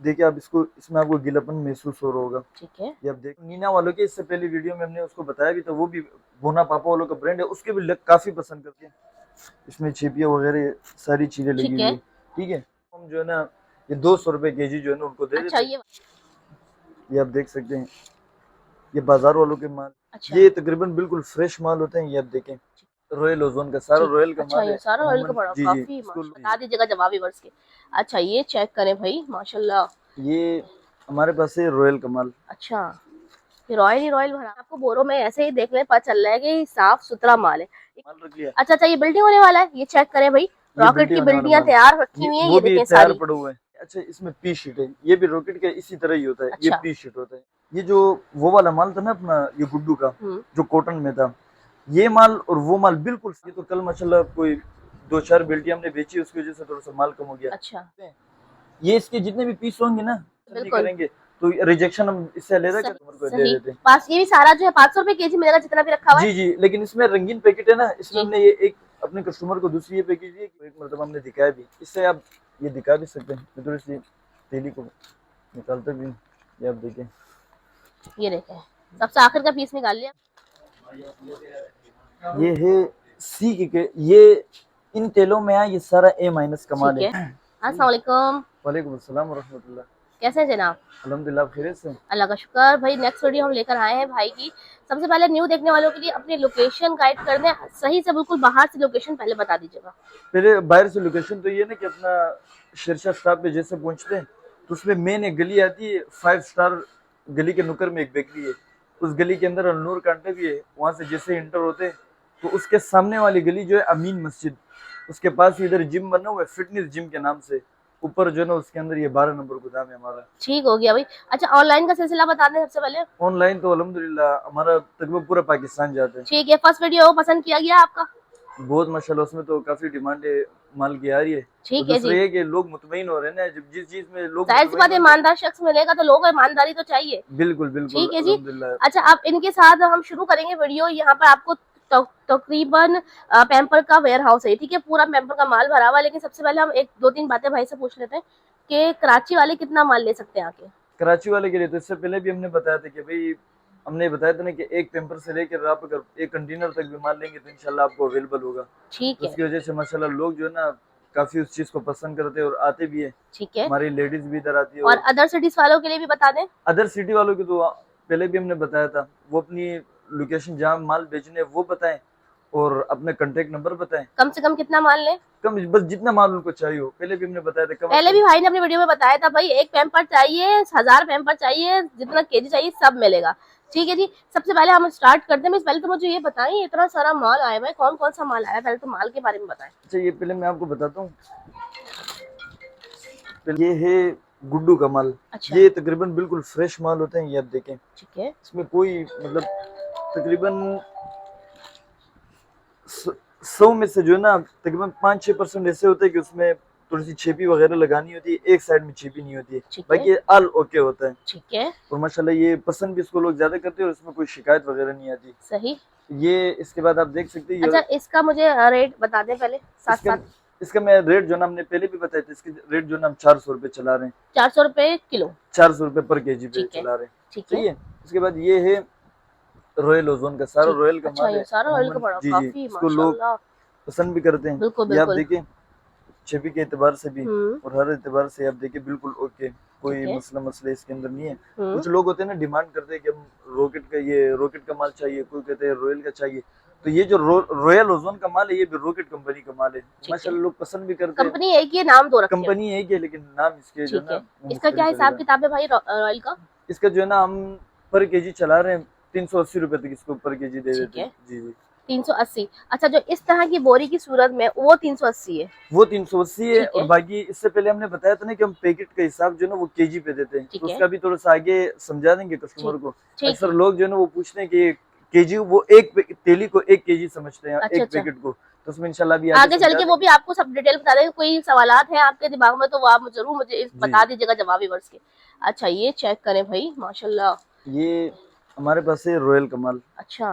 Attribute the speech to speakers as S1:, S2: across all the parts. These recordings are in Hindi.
S1: देखिए आप इसको, इसमें आपको गीलापन महसूस हो रहा होगा।
S2: ठीक है।
S1: ये आप देख नीना वालों के, इससे पहले वीडियो में हमने उसको बताया भी था, वो भी बोना पापा वालों का ब्रांड है, उसके भी लग काफी पसंद करते हैं। इसमें छिपिया वगैरह सारी चीजें लगी
S2: ठीक
S1: हुई
S2: है।
S1: है। ठीक है, हम जो है ना ये 200 रुपए केजी जो है ना उनको दे
S2: अच्छा
S1: देते हैं।
S2: ये।
S1: ये आप देख सकते हैं, ये बाजार वालों के माल,
S2: अच्छा।
S1: ये तकरीबन बिल्कुल फ्रेश माल होते हैं। ये आप देखें, रॉयल ओजोन का सारा
S2: ठीक।
S1: रॉयल का
S2: अच्छा
S1: माल
S2: ये
S1: है
S2: सारा ऑयल का
S1: अमूमन।
S2: बड़ा
S1: जी जी,
S2: काफी
S1: इसको
S2: बता दीजिएगा जवाबी वर्ष के। अच्छा ये चेक करें भाई, माशाल्लाह।
S1: ये हमारे पास है रॉयल का माल।
S2: अच्छा ये रॉयल ही रॉयल भरा आपको बोरों में, ऐसे ही देख ले पता चल रहा है कि साफ सुथरा माल है।
S1: माल रख लिया,
S2: अच्छा अच्छा, ये बिल्डिंग होने वाला है, ये चेक करें भाई।
S1: ये
S2: रॉकेट
S1: बिल्टी
S2: की
S1: होने वाला
S2: बिल्डियां
S1: माल
S2: तैयार रखी
S1: है,
S2: हुई हैं,
S1: वो
S2: ये
S1: भी
S2: देखें
S1: तैयार
S2: सारी।
S1: पड़ा हुआ है। अच्छा इसमें पी शीट है, ये भी रॉकेट के इसी तरह ही होता है, ये
S2: अच्छा।
S1: पी शीट होता है। ये जो वो वाला माल था ना अपना, ये गुड्डू का जो कॉटन में था, ये माल और वो माल बिल्कुल। ये तो कल माशाल्लाह कोई 2-4 बिल्टी हमने बेची, उसकी वजह से थोड़ा सा माल कम हो गया।
S2: अच्छा
S1: ये इसके जितने भी पीस होंगे ना, नहीं
S2: बिल्कुल
S1: करेंगे तो रिजेक्शन हम इससे लेकर
S2: सही।
S1: कस्टमर को दे
S2: सही।
S1: देते हैं।
S2: पास ये भी सारा जो है 500 रुपए केजी मिलेगा, जितना भी रखा हुआ है।
S1: जी जी, लेकिन इसमें रंगीन पैकेट है ना, इसमें
S2: जी।
S1: हमने ये एक अपने कस्टमर को दूसरी ये पैकेज दी, एक मतलब हमने दिखाया भी, इससे आप ये दिखा भी सकते हैं। मैं थोड़ी सी तेली को निकालते भी हूँ, ये आप देखें।
S2: ये देखें, सबसे आखिर का पीस निकाल लिया।
S1: ये है सी के, ये इन तेलों में है, ये सारा ए माइनस का माल
S2: ठीक है।
S1: है।
S2: अस्सलाम वालेकुम।
S1: वालेकुम अस्सलाम वरहमतुल्लाह।
S2: कैसे हैं जनाब?
S1: अल्हम्दुलिल्लाह, आप खैरियत से?
S2: अल्लाह का शुक्र। भाई नेक्स्ट वीडियो हम लेकर आए हैं भाई की। सबसे पहले न्यू देखने वालों के लिए अपनी लोकेशन गाइड कर दें, सही से बिल्कुल बाहर से लोकेशन पहले बता दीजिएगा।
S1: पहले बाहर से लोकेशन तो ये ना कि अपना शेरशाह स्टॉप पे जैसे पहुंचते हैं तो उसमें मेन एक गली आती है, 5 स्टार गली के नुक्कर में एक बेकरी है, उस गली के अंदर अनूर कांटे भी है। वहां से जैसे इंटर होते हैं तो उसके सामने वाली गली जो है अमीन मस्जिद, उसके पास ही इधर जिम बना हुआ है, फिटनेस जिम के नाम से। ऊपर जो है ना उसके अंदर ये 12 नंबर गोदाम है हमारा।
S2: ठीक हो गया भाई। अच्छा ऑनलाइन का सिलसिला बता दें सबसे पहले।
S1: ऑनलाइन तो अल्हम्दुलिल्लाह हमारा तकरीबन पूरा पाकिस्तान जाता है।
S2: ठीक है, फर्स्ट वीडियो पसंद किया गया आपका?
S1: बहुत माशाल्लाह, उसमें तो काफी डिमांड है माल की आ रही है। और
S2: ठीक है
S1: दूसरा
S2: जी।
S1: ये कि लोग मुतमईन हो रहे हैं ना, जब जिस चीज में लोग
S2: जाहिर सी बात
S1: मुतमईन
S2: है,
S1: होंगे।
S2: ईमानदार शख्स मिलेगा तो लोगों को ईमानदारी तो चाहिए।
S1: बिल्कुल बिल्कुल
S2: ठीक है जी।
S1: अल्हम्दुलिल्लाह।
S2: अच्छा अब इनके साथ हम शुरू करेंगे वीडियो। यहाँ पर आपको तकरीबन पैम्पर का वेयर हाउस है, ठीक है, पूरा पैम्पर का माल भरा हुआ है। लेकिन सबसे पहले हम एक दो तीन बातें भाई से पूछ लेते हैं कि कराची वाले कितना माल ले सकते हैं आके।
S1: कराची वाले के लिए तो इससे पहले भी हमने बताया था कि भाई, हमने बताया था ना कि एक पेपर से लेकर आप अगर एक कंटेनर तक भी माल लेंगे तो इंशाल्लाह आपको अवेलेबल होगा।
S2: ठीक
S1: तो
S2: है।
S1: उसकी वजह से माशाल्लाह लोग जो है ना काफी उस चीज को पसंद करते हैं और आते भी है।
S2: ठीक है।
S1: हमारी लेडीज भी इधर आती है।
S2: और
S1: और
S2: अदर सिटीज वालों के लिए भी बता दें।
S1: अदर सिटी वालों की तो पहले भी हमने बताया था, वो अपनी लोकेशन जहाँ माल बेचने वो बताएं और अपने कांटेक्ट नंबर बताएं।
S2: कम से कम कितना माल लें?
S1: कम बस जितना माल उनको चाहिए हो, पहले भी हमने बताया था। कम
S2: पहले भी भाई ने अपनी वीडियो में बताया था भाई, एक पैम्पर चाहिए, 1000 पैम्पर चाहिए, जितना केजी चाहिए सब मिलेगा। ठीक है जी। सबसे पहले हम स्टार्ट करते हैं। पहले तो मुझे ये बताएं, इतना सारा माल आया है, कौन कौन सा माल आया है, पहले तो माल के बारे में बताएं।
S1: अच्छा ये पहले मैं आपको बताता हूँ, ये है गुड्डू का माल।
S2: अच्छा।
S1: ये तकरीबन बिल्कुल फ्रेश माल होते हैं, ये आप देखें।
S2: ठीक है।
S1: इसमें कोई मतलब तकरीबन 100 में से जो है ना तकरीबन 5-6% ऐसे होते हैं कि उसमें थोड़ी सी छिपी वगैरह लगानी होती है, एक साइड में छिपी नहीं होती है,
S2: ठीक है।
S1: बाकी ऑल ओके होता है।
S2: ठीक है।
S1: और माशाल्लाह ये पसंद भी इसको लोग ज्यादा करते हैं और इसमें कोई शिकायत वगैरह नहीं आती।
S2: सही।
S1: ये इसके बाद आप देख सकते हैं।
S2: अच्छा इसका मुझे रेट बता दें पहले साथ
S1: इसका,
S2: साथ।
S1: इसका मैं रेट जो ना हमने पहले भी बताया था, इसके रेट जो ना हम 400 रुपए चला रहे हैं।
S2: 400 रुपए किलो।
S1: 400 रुपए पर केजी पे
S2: ठीक है।
S1: चला रहे हैं।
S2: ठीक
S1: सही
S2: है।
S1: है। उसके बाद ये है रॉयल ओजोन का, सारा
S2: ठीक।
S1: रॉयल का
S2: अच्छा
S1: माल
S2: ये
S1: है
S2: सारा ऑयल का
S1: अमूमन।
S2: बड़ा
S1: जी जी,
S2: काफी
S1: इसको लोग
S2: माशाल्लाह।
S1: पसंद भी करते हैं।
S2: बिल्कुल
S1: ये आप
S2: बिल्कुल।
S1: देखिए छवि के एतबार से भी और हर एतबार से आप देखिए बिल्कुल ओके, कोई
S2: ठीक है।
S1: मसला मसले इसके अंदर नहीं है। कुछ लोग होते हैं ना डिमांड करते हैं कि हम रॉकेट का, ये रॉकेट का माल चाहिए, कोई कहते हैं रॉयल का चाहिए। तो ये जो रॉयल ओजोन का माल है ये भी रॉकेट कंपनी का माल है। माशाल्लाह लोग पसंद भी करते हैं।
S2: कंपनी एक ही नाम दो रखे हैं।
S1: कंपनी एक ही है लेकिन नाम इसके जो
S2: ठीक
S1: है
S2: है।
S1: ना
S2: इसका क्या हिसाब किताब है भाई रॉयल का?
S1: इसका जो है ना हम पर केजी चला रहे हैं 380 रुपए तक इसको पर केजी दे
S2: ठीक
S1: देते
S2: है।
S1: हैं। जी जी।
S2: 380। अच्छा जो इस तरह की बोरी की सूरत में वो 380 है।
S1: वो 380 है।
S2: ठीक है।
S1: और बाकी इससे पहले हमने बताया था ना कि हम पैकेट का हिसाब जो है ना वो केजी पे देते हैं,
S2: ठीक
S1: तो
S2: है।
S1: उसका भी थोड़ा सा आगे समझा देंगे कस्टमर
S2: ठीक।
S1: को।
S2: ठीक
S1: अक्सर
S2: है।
S1: लोग जो है ना वो पूछते हैं कि केजी, वो एक तेली को 1 केजी समझते हैं,
S2: अच्छा
S1: एक
S2: अच्छा।
S1: पैकेट को। तो उसमें इंशाल्लाह भी
S2: आगे चल
S1: समझा
S2: के वो
S1: देंगे।
S2: भी आपको सब डिटेल बता देंगे। कोई सवालात हैं आपके दिमाग में तो वो आप जरूर मुझे
S1: जी
S2: बता
S1: जी।
S2: दीजिएगा जवाबी वर्ष के। अच्छा ये चेक करें भाई, माशाल्लाह।
S1: ये हमारे पास है रॉयल का माल।
S2: अच्छा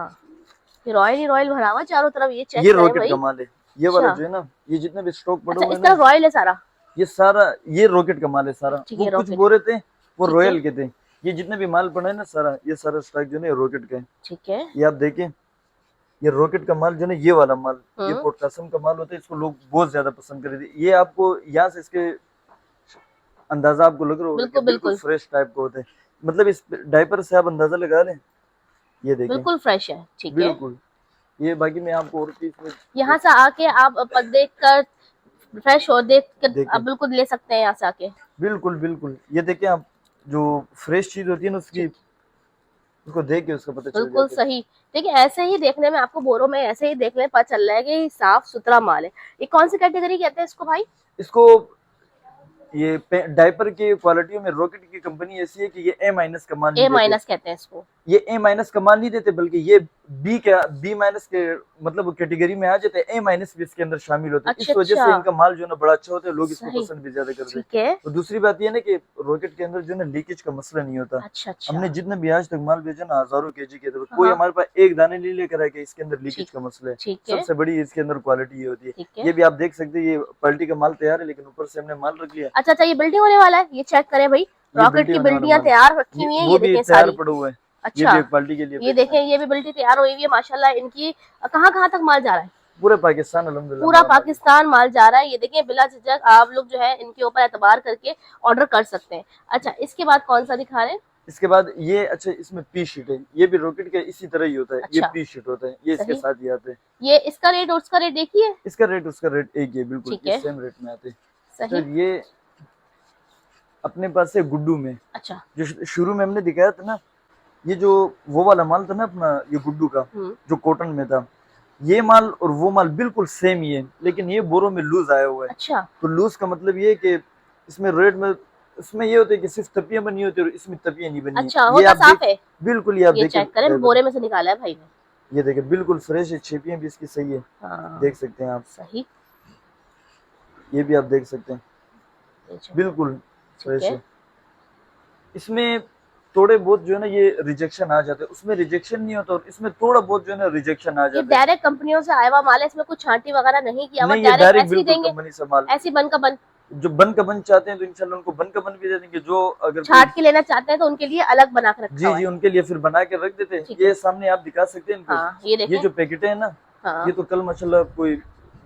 S2: ये रॉयल ही रॉयल भरा हुआ है चारों तरफ, ये चेक
S1: ये
S2: करें
S1: रॉकेट
S2: भाई।
S1: का माल है, ये वाला
S2: अच्छा।
S1: जो है ना, ये जितने भी स्टॉक पड़े
S2: अच्छा
S1: हुए
S2: इस
S1: हैं ना,
S2: तरफ रॉयल है सारा।
S1: ये सारा ये रॉकेट का माल है सारा।
S2: ठीक
S1: वो
S2: है,
S1: कुछ
S2: रॉकेट।
S1: बोरे थे वो
S2: ठीक
S1: रॉयल
S2: है।
S1: के थे। ये जितने भी माल पड़ा है ना सारा, ये सारा स्टॉक जो है रॉकेट का है।
S2: ठीक है।
S1: ये आप देखिए, ये रॉकेट का माल जो है ये वाला माल, ये
S2: हम्म।
S1: पोर्ट कासम का माल होता है, इसको लोग बहुत ज्यादा पसंद कर रहे थे। ये आपको यहाँ से इसके अंदाजा आपको लग रहा होगा कि
S2: बिल्कुल
S1: बिल्कुल
S2: बिल्कुल
S1: फ्रेश टाइप का होता है। मतलब इस डायपर से आप अंदाजा लगा लें। ये देखें,
S2: बिल्कुल फ्रेश है। ठीक है।
S1: बिल्कुल। ये बाकी मैं आपको और पीस में
S2: यहाँ से आके आप देख कर, फ्रेश हो देख कर आप
S1: देखें,
S2: बिल्कुल ले सकते हैं यहाँ से आके।
S1: बिल्कुल बिल्कुल। ये देखें आप, जो फ्रेश चीज होती है ना उसकी,
S2: ठीक,
S1: उसको देख के उसका पता चल
S2: बिल्कुल
S1: जाता है।
S2: सही। देखिए ऐसे ही देखने में आपको बोरों में ऐसे ही देखने में पता चल रहा है कि साफ सुथरा माल है। ये कौन सी कैटेगरी कहते हैं इसको भाई?
S1: इसको ये डायपर की क्वालिटियों में रॉकेट की कंपनी ऐसी है कि ये ए माइनस का माल नहीं
S2: ए
S1: देते।
S2: माइनस कहते हैं इसको।
S1: ये ए माइनस का माल नहीं देते, बल्कि ये बी माइनस के मतलब कैटेगरी में आ जाते हैं। ए माइनस भी इसके अंदर शामिल होते हैं।
S2: अच्छा
S1: इस वजह से
S2: अच्छा,
S1: इनका माल जो है ना बड़ा अच्छा होता है, लोग इसको
S2: सही।
S1: पसंद भी ज्यादा करते हैं।
S2: ठीक है।
S1: और दूसरी बात ये ना कि रॉकेट के अंदर जो है ना लीकेज का मसला नहीं होता।
S2: अच्छा अच्छा।
S1: हमने जितने भी आज तक माल भेजा ना हजारों केजी के, तो
S2: हाँ।
S1: कोई हमारे पास एक दाने नहीं लेकर आए कि इसके अंदर लीकेज
S2: ठीक,
S1: का मसला है।
S2: ठीक है।
S1: सबसे बड़ी इसके अंदर क्वालिटी ये होती है।
S2: ठीक है।
S1: ये भी आप देख सकते हैं, ये क्वालिटी का माल तैयार है, लेकिन ऊपर से हमने माल रख लिया।
S2: अच्छा अच्छा, ये बिल्डिंग होने वाला है, ये चेक करें भाई।
S1: ये
S2: रॉकेट
S1: बिल्टी
S2: की
S1: होने वाला
S2: बिल्डियां
S1: माल,
S2: तैयार रखी हुई हैं,
S1: वो
S2: ये
S1: भी
S2: देखें
S1: तैयार
S2: सारी।
S1: पड़ा हुआ है। ये
S2: अच्छा,
S1: भी एक क्वालिटी के लिए
S2: ये
S1: भेजना
S2: देखें
S1: है।
S2: ये भी बिल्टी तैयार हुई हुई है माशाल्लाह इनकी। कहाँ कहाँ तक माल जा रहा है?
S1: पूरे पाकिस्तान अल्हम्दुलिल्लाह
S2: पूरा
S1: हमारा माल है।
S2: पाकिस्तान माल जा रहा है। ये देखें, बिला झिझक आप लोग जो है इनके ऊपर एतबार करके ऑर्डर कर सकते हैं। अच्छा, इसके बाद कौन सा दिखा रहे हैं?
S1: इसके बाद ये, अच्छा इसमें पी शीट है, ये भी रॉकेट का इसी तरह ही होता है। ये
S2: अच्छा,
S1: पी शीट होता है, ये इसके
S2: सही।
S1: साथ ही आते हैं।
S2: ये इसका रेट और उसका रेट एक ही है?
S1: इसका रेट उसका रेट एक ही है, बिल्कुल
S2: ठीक है,
S1: ये सेम रेट में आते हैं। तो
S2: सही।
S1: ये अपने पास है गुड्डू में,
S2: अच्छा।
S1: जो शुरू में हमने दिखाया था ना, ये जो वो वाला माल था ना अपना, ये गुड्डू का जो कॉटन में था, ये माल और वो माल बिल्कुल सेम ही है, लेकिन ये बोरों में लूज आया हुआ है।
S2: अच्छा
S1: तो लूज का मतलब ये है कि इसमें रेड में, इसमें ये होता है कि सिर्फ तपियां बनी होती है और इसमें तपियां नहीं बनी
S2: अच्छा,
S1: है। ये
S2: होता
S1: आप
S2: साफ है।
S1: बिल्कुल ये आप
S2: ये
S1: देखिए,
S2: चेक करें, बोरे में से निकाला है भाई ने।
S1: ये देखिए बिल्कुल फ्रेश है, छेपियां भी इसकी सही है,
S2: हाँ,
S1: देख सकते हैं आप।
S2: सही।
S1: ये भी आप देख सकते हैं,
S2: ये चेक।
S1: बिल्कुल
S2: ठीक
S1: फ्रेश
S2: है।
S1: है। इसमें थोड़े बहुत जो है ना ये रिजेक्शन आ जाते हैं, उसमें रिजेक्शन नहीं होता, और इसमें थोड़ा बहुत जो है ना रिजेक्शन आ
S2: ये
S1: जाता है।
S2: डायरेक्ट कंपनियों से आया हुआ माल है, इसमें कुछ छांटी वगैरह नहीं किया हुआ,
S1: नहीं, ये
S2: डायरेक्ट
S1: डायरेक्ट
S2: ऐसे ही
S1: बिल्कुल
S2: देंगे,
S1: कंपनी से माल।
S2: ऐसी बन का बन।
S1: जो बन का बन चाहते हैं तो इंशाल्लाह उनको बन का बन भी दे देंगे। जो अगर
S2: छाट के लेना चाहते हैं तो उनके लिए अलग बना के रखा
S1: जी
S2: हुआ
S1: जी,
S2: है।
S1: उनके लिए फिर बना के रख देते हैं।
S2: ठीक
S1: ये
S2: है।
S1: सामने आप दिखा सकते हैं इनको।
S2: हाँ, ये
S1: ये
S2: देखें।
S1: जो पैकेट है ना,
S2: हाँ।
S1: ये तो कल माशाल्लाह कोई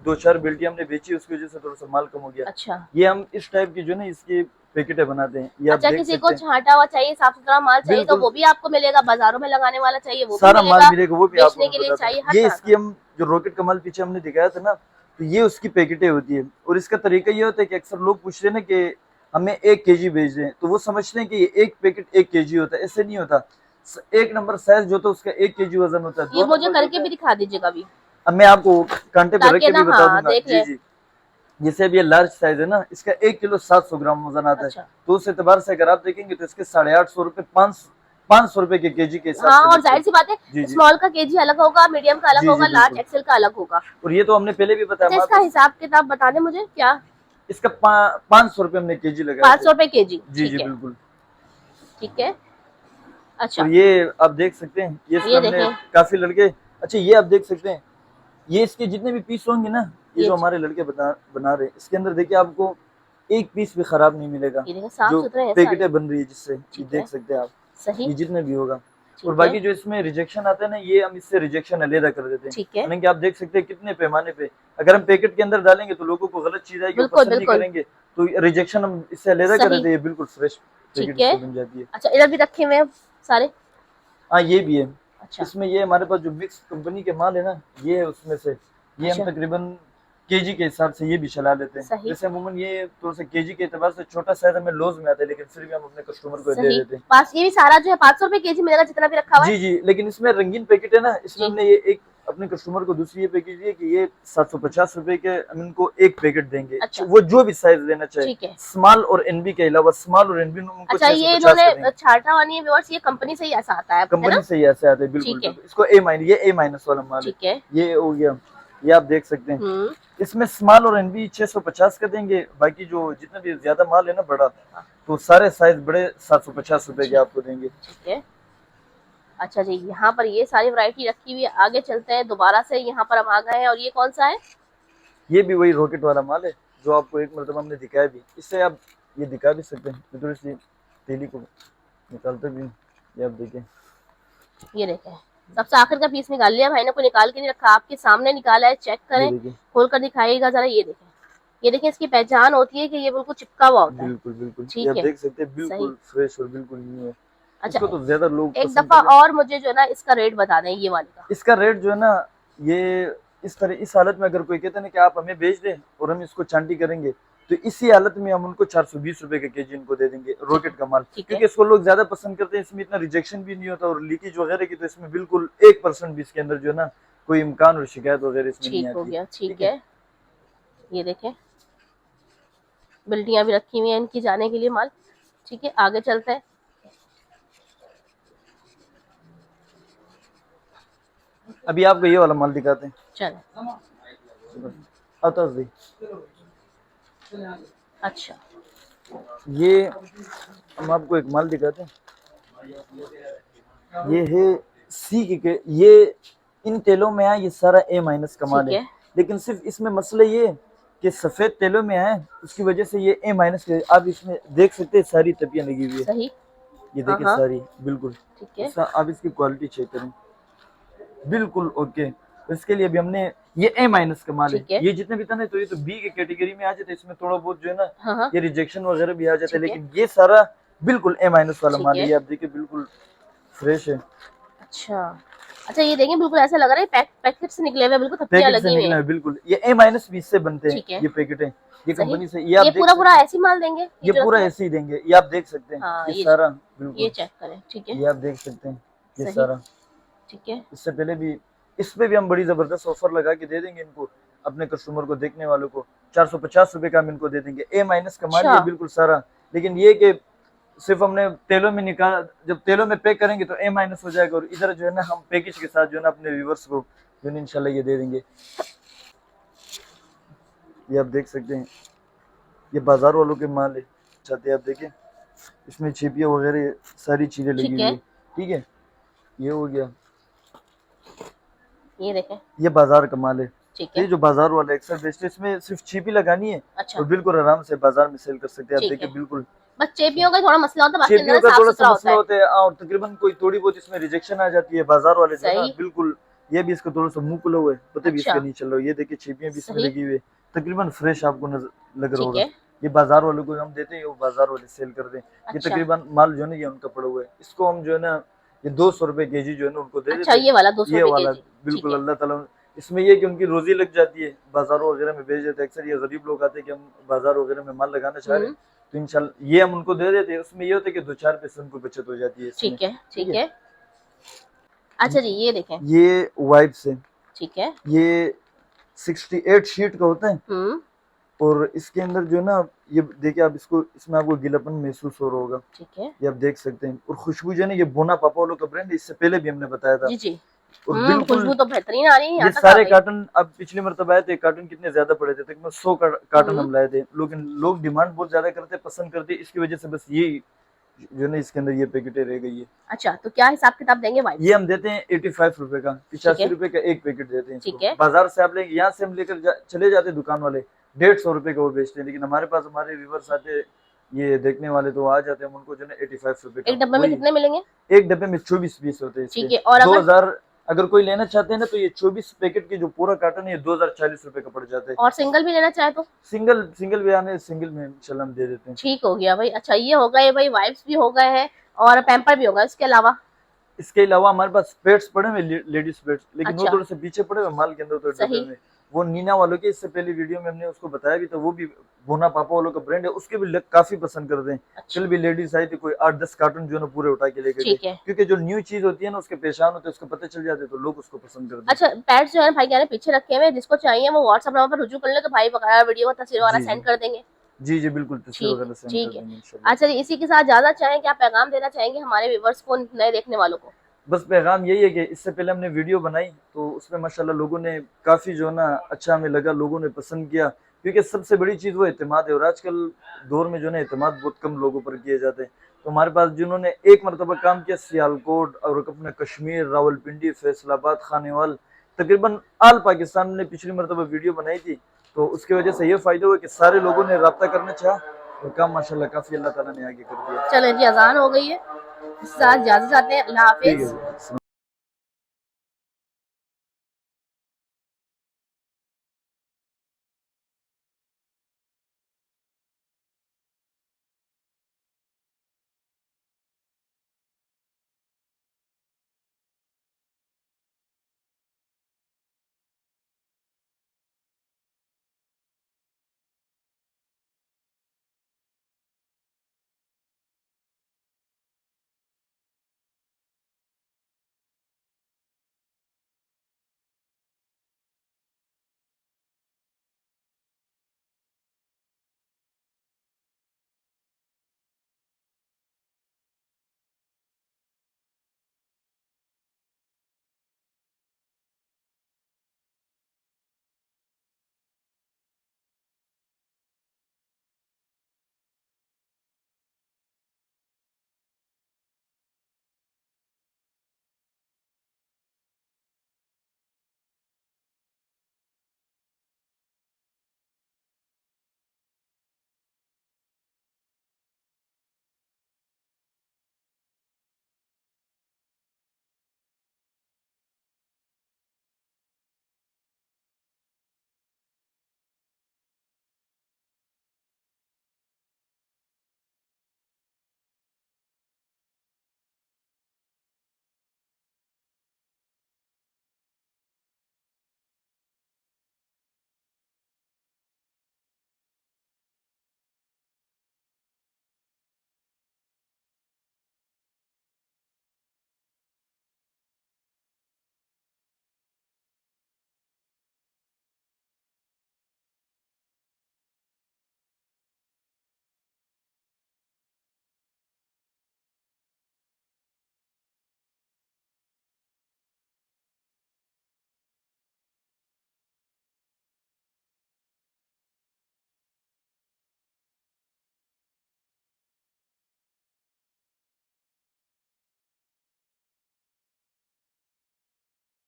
S1: 2-4 बेल्टी हमने बेची, उसकी वजह से थोड़ा सा माल कम हो गया।
S2: अच्छा
S1: ये हम इस टाइप की जो ना इसकी पैकेटें बनाते हैं, ये आप
S2: अच्छा,
S1: देख
S2: किसी
S1: सकते
S2: को
S1: हैं।
S2: छाटा हुआ चाहिए, साफ सुथरा माल चाहिए तो
S1: बिल्कुल
S2: वो भी आपको मिलेगा, बाजारों में लगाने वाला चाहिए वो भी
S1: सारा माल
S2: मिलेगा,
S1: मिलेगा, वो भी आपको
S2: बेचने
S1: मैं
S2: के लिए
S1: बताता
S2: चाहिए,
S1: हूँ।
S2: हर
S1: ये
S2: तरह
S1: इसकी
S2: का।
S1: हम जो रॉकेट का माल पीछे हमने दिखाया था ना, तो ये उसकी पैकेटें होती है। और इसका तरीका ये होता है कि अक्सर लोग पूछते हैं ना कि हमें 1 केजी भेज दें, तो वो समझते हैं कि ये एक पैकेट 1 केजी होता है। ऐसे नहीं होता। एक नंबर साइज जो होता है उसका 1 केजी वजन होता है।
S2: ये
S1: 2
S2: मुझे
S1: नंबर जो
S2: करके
S1: होता
S2: भी
S1: है,
S2: दिखा दीजिएगा अभी,
S1: अब मैं आपको कांटे पे रख
S2: ताकि
S1: के
S2: ना
S1: भी बता
S2: हाँ
S1: दूंगा।
S2: देख
S1: जी
S2: ले।
S1: जी, जैसे अब ये लार्ज साइज है ना, इसका 1 किलो 700 ग्राम वजन आता है।
S2: अच्छा,
S1: तो उस एतबार से अगर आप देखेंगे तो इसके 850 रुपए, 500 रुपए के केजी के हिसाब
S2: हाँ,
S1: से
S2: और
S1: बिकते
S2: जाहिर
S1: हैं।
S2: सी बात है,
S1: जी जी
S2: स्मॉल का केजी अलग होगा, मीडियम का अलग
S1: जी जी,
S2: होगा, लार्ज
S1: बिल्कुल।
S2: एक्सेल का अलग होगा।
S1: और ये तो हमने पहले भी बताया।
S2: अच्छा, इसका हिसाब किताब बता दे मुझे क्या।
S1: इसका 500 रुपए हमने केजी लगाया
S2: 500 रुपए केजी,
S1: जी जी
S2: ठीक है।
S1: बिल्कुल।
S2: ठीक है। अच्छा,
S1: और ये आप देख सकते हैं, ये इसमें
S2: ये
S1: हमने
S2: देखें,
S1: काफी लड़के, अच्छा ये आप देख सकते हैं, ये इसके जितने भी पीस होंगे ना, ये
S2: ये
S1: जो हमारे लड़के बना रहे हैं, इसके अंदर देखिए आपको एक पीस भी खराब नहीं मिलेगा।
S2: ये देखें, साफ
S1: जो
S2: सुथरे हैं सारे।
S1: पैकेटें बन रही है जिससे, ये
S2: ठीक
S1: देख
S2: है,
S1: सकते हैं आप,
S2: सही।
S1: ये जितने भी होगा। और
S2: ठीक
S1: बाकी
S2: है,
S1: जो इसमें रिजेक्शन आता है ना, ये हम इससे रिजेक्शन अलहदा कर देते हैं।
S2: ठीक है,
S1: यानी कि आप देख सकते हैं कितने पैमाने पे, अगर हम पैकेट के अंदर डालेंगे तो लोगों को गलत चीज आएगी, वो
S2: बिल्कुल
S1: पसंद नहीं
S2: बिल्कुल,
S1: करेंगे। तो रिजेक्शन हम इससे अलहदा कर
S2: सही।
S1: देते हैं, ये बिल्कुल फ्रेश पैकेट
S2: ठीक है।
S1: इससे बन जाती है।
S2: अच्छा, इधर भी रखे हुए हैं सारे।
S1: हाँ ये भी है।
S2: अच्छा
S1: इसमें ये हमारे पास जो मिक्स कंपनी के माल है ना, ये है उसमें से। ये हम
S2: अच्छा,
S1: तकरीबन केजी के हिसाब से ये भी चला लेते हैं।
S2: सही
S1: जैसे अमूमन ये थोड़ा सा केजी के एतबार से छोटा साइज हमें लॉस में आता है, लेकिन फिर भी हम अपने कस्टमर को दे
S2: सही।
S1: देते हैं।
S2: पास ये भी सारा जो है 500 रुपए केजी मिलेगा जितना भी रखा हुआ है।
S1: जी जी, लेकिन इसमें रंगीन पैकेट है ना, इसमें
S2: जी,
S1: हमने ये एक अपने कस्टमर को दूसरी ये पैकेज दी है कि ये 750 रुपए के हम इनको एक पैकेट देंगे।
S2: अच्छा,
S1: वो जो भी साइज लेना चाहे,
S2: ठीक है।
S1: स्मॉल और एनबी के अलावा, स्मॉल और एनबी उनको
S2: अच्छा, ये
S1: 650 का
S2: इन्होंने
S1: देंगे।
S2: छाटा वाली व्यूअर्स, ये कंपनी से ही ऐसा आता है है
S1: कंपनी
S2: ना?
S1: से ही ऐसे आते हैं, बिल्कुल
S2: ठीक है,
S1: बिल्कुल। इसको ये ए माइनस वाला माल है।
S2: ठीक है।
S1: ये हो गया, ये आप देख सकते हैं। इसमें स्मॉल और एनबी 650 का देंगे। बाकी जो जितना भी ज्यादा माल है ना बड़ा, तो सारे साइज बड़े 750 रुपए के आपको देंगे।
S2: ठीक है। अच्छा जी, यहाँ पर ये सारी वैरायटी रखी हुई है। आगे चलते हैं दोबारा से, यहाँ पर हम आ गए हैं और ये कौन सा है?
S1: ये भी वही रॉकेट वाला माल है जो आपको एक मरतबा हमने दिखाया भी, इससे आप ये दिखा भी सकते हैं। थोड़ी सी तेली को निकालते भी हैं, ये आप देखें।
S2: ये देखें, सबसे आखिर का पीस निकाल लिया भाई ने, कोई निकाल के नहीं रखा, आपके सामने निकाला है, चेक
S1: ये
S2: करें,
S1: देखिए,
S2: खोल कर दिखाइएगा जरा। ये देखें, ये देखें, इसकी पहचान होती है कि ये बिल्कुल चिपका हुआ होता है।
S1: बिल्कुल बिल्कुल, ये
S2: ठीक
S1: आप
S2: है,
S1: देख सकते हैं,
S2: सही।
S1: बिल्कुल फ्रेश और बिल्कुल न्यू है।
S2: अच्छा,
S1: इसको तो ज्यादा लोग
S2: एक
S1: पसंद
S2: दफा
S1: करते हैं।
S2: और मुझे जो है ना इसका रेट बता दें, ये वाले का।
S1: इसका रेट जो है ना, ये इस तरह, इस हालत में अगर कोई कहते हैं ना कि आप हमें बेच दें और हम इसको चांटी करेंगे, तो इसी हालत में हम उनको 420 रुपए का केजी इनको दे देंगे, रॉकेट का माल।
S2: ठीक है,
S1: क्योंकि इसको लोग ज्यादा पसंद करते हैं, इसमें इतना रिजेक्शन भी नहीं होता और लीकेज वगैरह की तो इसमें बिल्कुल 1% भी इसके अंदर जो है ना कोई इम्कान और शिकायत वगैरह इसमें नहीं
S2: ठीक हो
S1: आती।
S2: गया, ठीक है। ये देखें, बिल्टियां भी रखी हुई हैं इनकी जाने के लिए माल। ठीक है, आगे चलते हैं।
S1: अभी आपको ये वाला माल दिखाते हैं।
S2: चलो,
S1: आता जी,
S2: अच्छा,
S1: ये हम आपको एक माल दिखाते हैं। ये है सी के, ये इन तेलों में है, ये सारा A- का माल
S2: ठीक
S1: है।
S2: है,
S1: लेकिन सिर्फ इसमें मसला ये है कि सफेद तेलों में है, उसकी वजह से ये A- के। आप इसमें देख सकते हैं सारी तपियां लगी हुई है,
S2: सही,
S1: ये
S2: हाँ
S1: देखिए
S2: हाँ,
S1: सारी बिल्कुल।
S2: ठीक है,
S1: आप इसकी क्वालिटी चेक करें, बिल्कुल ओके। तो इसके लिए भी हमने, ये A- का माल है।
S2: ठीक है,
S1: ये जितने भी था ना, तो ये तो बी के कैटेगरी में आ जाते, इसमें थोड़ा बहुत जो है ना
S2: हाँ हाँ,
S1: ये रिजेक्शन वगैरह भी आ जाता है,
S2: ठीक है,
S1: लेकिन ये सारा बिल्कुल A- वाला
S2: ठीक
S1: माल है।
S2: है।
S1: ये आप देखिए बिल्कुल फ्रेश है,
S2: अच्छा, अच्छा, ये देखें, बिल्कुल ऐसा लग रहा है पैकेट से निकले हुए, बिल्कुल थप्पियां
S1: पैकेट से
S2: लगी हुई
S1: निकला
S2: हैं।
S1: है बिल्कुल। ये A- भी इससे बनते हैं,
S2: ठीक है,
S1: ये पैकेट है, ये
S2: सही।
S1: कंपनी से। ये आप
S2: ये
S1: देख
S2: पूरा पूरा
S1: सकते हैं,
S2: ऐसी माल देंगे,
S1: ये
S2: जो
S1: पूरा
S2: रखा है?
S1: ऐसे ही देंगे, ये आप देख सकते हैं,
S2: हाँ,
S1: ये
S2: ये
S1: सारा
S2: ये
S1: बिल्कुल,
S2: चेक करें, ठीक है,
S1: ये आप देख सकते हैं, ये
S2: सही,
S1: सारा।
S2: ठीक है,
S1: इससे पहले भी इस पे भी हम बड़ी जबरदस्त ऑफर लगा के दे देंगे इनको, अपने कस्टमर को, देखने वालों को 450 रुपए का हम इनको दे देंगे। A- का माल
S2: अच्छा,
S1: ये बिल्कुल सारा। लेकिन ये कि सिर्फ हमने तेलों में निकाल, जब तेलों में पैक करेंगे तो A- हो जाएगा, और इधर जो है ना हम पैकेज के साथ जो है ना अपने व्यूवर्स को जो है इंशाल्लाह ये दे देंगे। ये आप देख सकते हैं, ये बाजार वालों के माल है, चाहते हैं आप देखें, इसमें छिपियाँ वगैरह सारी चीजें लगी
S2: ठीक
S1: हुई
S2: है,
S1: है। ठीक है, ये हो गया,
S2: ये देखें,
S1: ये बाजार का माल है।
S2: ठीक
S1: ये
S2: है,
S1: जो बाजार वाला एक्सर बेचते हैं, इसमें सिर्फ छिपी लगानी है
S2: अच्छा,
S1: और बिल्कुल आराम से बाजार में सेल कर सकते हैं। आप
S2: ठीक
S1: देखिए
S2: है।
S1: बिल्कुल,
S2: बस चेपियों का थोड़ा मसला होता है, बाकी
S1: छिपियों
S2: अंदर
S1: का
S2: साफ
S1: थोड़ा सा
S2: सुथरा होता
S1: मसला
S2: है।
S1: होता है, और तकरीबन कोई थोड़ी बहुत इसमें रिजेक्शन आ जाती है। बाजार वाले जो है ना
S2: सही,
S1: बिल्कुल, ये भी इसका थोड़ा सा मुंह खुला हुआ है, पता भी इसका
S2: अच्छा,
S1: नहीं चल रहा है। ये देखिए छिपियाँ भी इसमें
S2: सही,
S1: लगी हुई है, तकरीबन फ्रेश आपको लग रहा
S2: ठीक
S1: होगा।
S2: है,
S1: ये बाजार वालों को हम देते हैं, वो बाजार वाले सेल कर दें। ये
S2: अच्छा,
S1: तकरीबन माल जो है ना ये उनका पड़ा हुआ है, इसको हम जो है ना ये 200 रुपए केजी जो है ना उनको दे
S2: अच्छा,
S1: देते हैं।
S2: ये वाला 200
S1: ये
S2: रुपए
S1: वाला
S2: केजी, ठीक
S1: बिल्कुल,
S2: है,
S1: अल्लाह ताला इसमें ये कि उनकी रोजी लग जाती है, बाजारों वगैरह में भेज देते हैं। अक्सर ये गरीब लोग आते हैं कि हम बाजार वगैरह में माल लगाना चाह रहे हैं, तो इंशाल्लाह ये हम उनको दे देते हैं। उसमें ये होता है कि 2-4 पैसे उनको बचत हो जाती है इसमें।
S2: ठीक है,
S1: ठीक
S2: ठीक
S1: है,
S2: है, अच्छा जी, ये देखें,
S1: ये वाइप्स है,
S2: ठीक है,
S1: ये 68 शीट का होता है, और इसके अंदर जो है ना ये देखिए आप इसको, इसमें आपको गीलापन महसूस हो रहा होगा,
S2: ठीक है,
S1: ये आप देख सकते हैं। और खुशबू जो है ना, ये बोना पापाओलो का ब्रांड है, इससे पहले भी हमने बताया था।
S2: जी जी,
S1: और बिल्कुल
S2: खुशबू तो बेहतरीन आ रही है,
S1: ये
S2: यहाँ तक आ
S1: सारे
S2: गई।
S1: कार्टन, अब पिछली मरतबा आए थे, कार्टन कितने ज्यादा पड़े थे, तकरीबन 100 कार्टन हम लाए थे। लेकिन लोग डिमांड बहुत ज्यादा करते, पसंद करते, इसकी वजह से बस ये जो है ना इसके अंदर ये पैकेटें रह गई है।
S2: अच्छा, तो क्या हिसाब किताब देंगे वाइफ?
S1: ये हम देते हैं 85 रुपए का, 85 रुपए का एक पैकेट देते हैं इसको।
S2: ठीक है,
S1: बाजार से आप लेंगे, यहाँ से हम लेकर चले जाते हैं दुकान वाले, 150 रुपए का वो बेचते हैं। लेकिन हमारे पास हमारे व्यूवर्स आते हैं, ये देखने वाले तो आ जाते हैं, हम उनको जो है 85 रुपए का।
S2: एक डब्बे में कितने मिलेंगे?
S1: एक डब्बे में 24 पीस होते हैं इसके।
S2: ठीक है, और अगर
S1: 2000 अगर कोई लेना चाहते हैं ना, तो ये 24 पैकेट की जो पूरा कार्टन है, ये 2040 रुपए का पड़ जाता है।
S2: और सिंगल भी लेना चाहे तो?
S1: सिंगल भी आने, सिंगल में इंशाल्लाह हम दे देते हैं।
S2: ठीक हो गया भाई। अच्छा, ये हो गए भाई, वाइप्स भी हो गए हैं और पैम्पर भी होगा। इसके अलावा
S1: इसके अलावा हमारे पास पेड्स पड़े हुए, लेडीज पेड्स, लेकिन
S2: अच्छा,
S1: वो थोड़े से पीछे पड़े हुए माल के अंदर, तो डब्बे
S2: सही,
S1: में। वो नीना वालों के, इससे पहले वीडियो में हमने उसको बताया भी था, वो भी बोना पापा वालों का ब्रांड है, उसके भी काफी पसंद करते हैं।
S2: अच्छा,
S1: कल भी लेडीज आई थी, कोई 8-10 कार्टन जो है ना पूरे उठा के लेके गए,
S2: ठीक है।
S1: क्योंकि जो न्यू चीज होती है ना उसके पहचान होते हैं, उसको पता चल जाते हैं, तो लोग उसको पसंद करते हैं।
S2: अच्छा, पैड्स जो है भाई कहने पीछे रखे हुए हैं, जिसको चाहिए वो व्हाट्सएप नंबर पर रुजू कर ले, तो भाई वगैरह वीडियो का तस्वीर वगैरह
S1: जी
S2: सेंड कर देंगे।
S1: जी जी बिल्कुल, तस्वीर
S2: ठीक,
S1: वगैरह सेंड
S2: ठीक
S1: कर
S2: है।
S1: देंगे इंशाल्लाह।
S2: अच्छा जी, इसी के साथ ज्यादा चाहें क्या पैगाम देना चाहेंगे हमारे व्यूवर्स को, नए देखने वालों को?
S1: बस पैगाम यही है कि इससे पहले हमने वीडियो बनाई, तो उसमें माशाल्लाह लोगों ने काफ़ी जो है ना अच्छा हमें लगा, लोगों ने पसंद किया, क्योंकि सबसे बड़ी चीज़ वो एतमाद है, और आजकल दौर में जो है ना एतमाद बहुत कम लोगों पर किए जाते हैं। तो हमारे पास जिन्होंने एक मरतबा काम किया, सियालकोट और अपना कश्मीर, रावलपिंडी, फैसलाबाद, खानेवाल, तकरीबन आल पाकिस्तान ने पिछली मरतबा वीडियो बनाई थी, तो उसकी वजह से ये फायदा हुआ कि सारे लोगों ने रब्ता करना चाहा और काम माशाल्लाह काफी अल्लाह ताला ने आगे कर दिया।
S2: चलें जी, अजान हो गई है, इसके साथ इजाजत चाहते हैं। अल्लाह
S1: ठीक
S2: हाफिज।
S1: है।